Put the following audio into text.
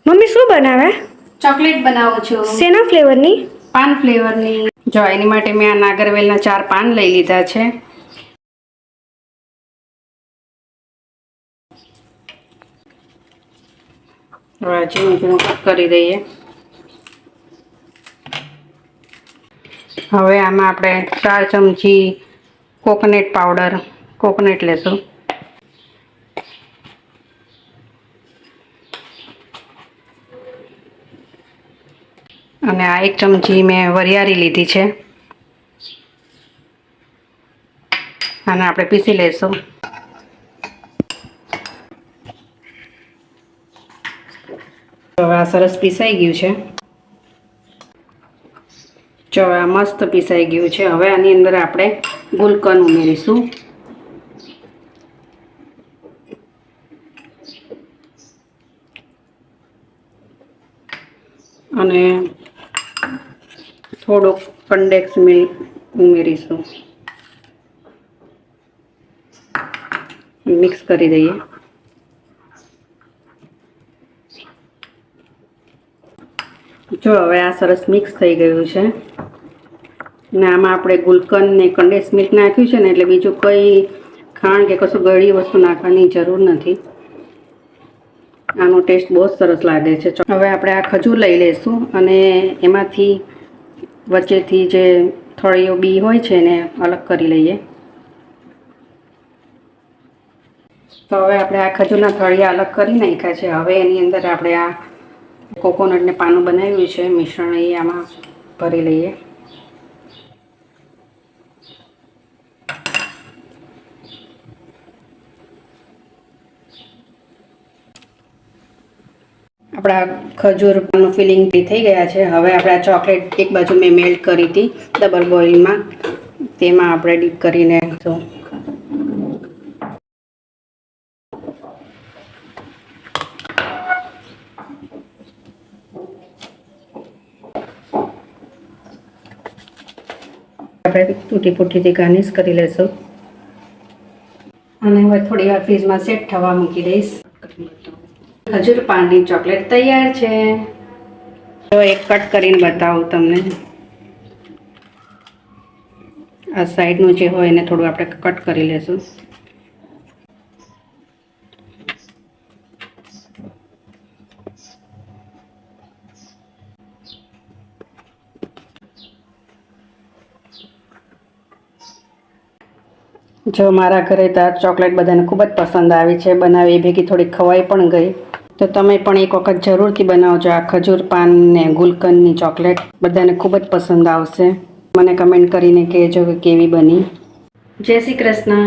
Mummy શું બનાવે? Chocolate બનાવું છું. શેના ફ્લેવરની? પાન ફ્લેવરની. જો એની માટે મેં આ નાગરવેલના 4 પાન લઈ લીધા છે. હવે ઝીણું કટ કરી દઈએ. હવે આમાં આપણે 4 ચમચી કોકોનટ લેશું. અને આ 1 ચમચી મેં વરિયાળી લીધી છે. આને આપણે પીસી લઈશું. હવે આ સરસ પીસાઈ ગયું છે. જો આ મસ્ત પીસાઈ ગયું છે. હવે આની અંદર આપણે ગુલકંદ ઉમેરીશું. અને થોડુંક કન્ડેન્સ મિલ્ક ઉમેરીશું. મિક્સ કરી દઈએ. જો હવે આ સરસ મિક્સ થઈ ગયું છે. ને આમાં આપણે ગુલકંદ ને કન્ડેન્સ મિલ્ક નાખ્યું છે ને, એટલે બીજું કંઈ ખાંડ કે કશું ગળી વસ્તુ નાખવાની જરૂર નથી. આનો ટેસ્ટ બહુ સરસ લાગે છે. હવે આપણે આ ખજૂર લઈ લઈશું અને એમાંથી વચ્ચેથી જે થળીઓ બી હોય છે એને અલગ કરી લઈએ. તો હવે આપણે આ ખજૂરના થળિયા અલગ કરી નાખ્યા છે. હવે એની અંદર આપણે આ કોકોનટને પાનું બનાવ્યું છે મિશ્રણ એ આમાં ભરી લઈએ. આપણા ખજૂર પાનું ફિલિંગ થઈ ગયા છે. હવે આપણે આ ચોકલેટ એક બાજુ મેં મેલ્ટ કરી હતી ડબલ બોઇલમાં, તેમાં આપણે ડીપ કરીને આપણે તૂટી ફૂટીથી ગાર્નિશ કરી લઈશું. અને હવે થોડી વાર ફ્રીજમાં સેટ થવા મૂકી દઈશ. ખજૂર પાનની ચોકલેટ તૈયાર છે. તો એક કટ કરીને બતાવું તમને. આ સાઈડનું જે હોય એને થોડું આપણે કટ કરી લેશું. જો મારા ઘરે તો આ ચોકલેટ બધાને ખૂબ જ પસંદ આવી છે. બનાવી ભેગી થોડી ખવાઈ પણ ગઈ. તો તમે પણ એક વખત જરૂરથી બનાવજો. આ ખજૂર પાન ને ગુલકંદની ચોકલેટ બધાને ખૂબ જ પસંદ આવશે. મને કમેન્ટ કરીને કહેજો કે કેવી બની. જય શ્રી કૃષ્ણ.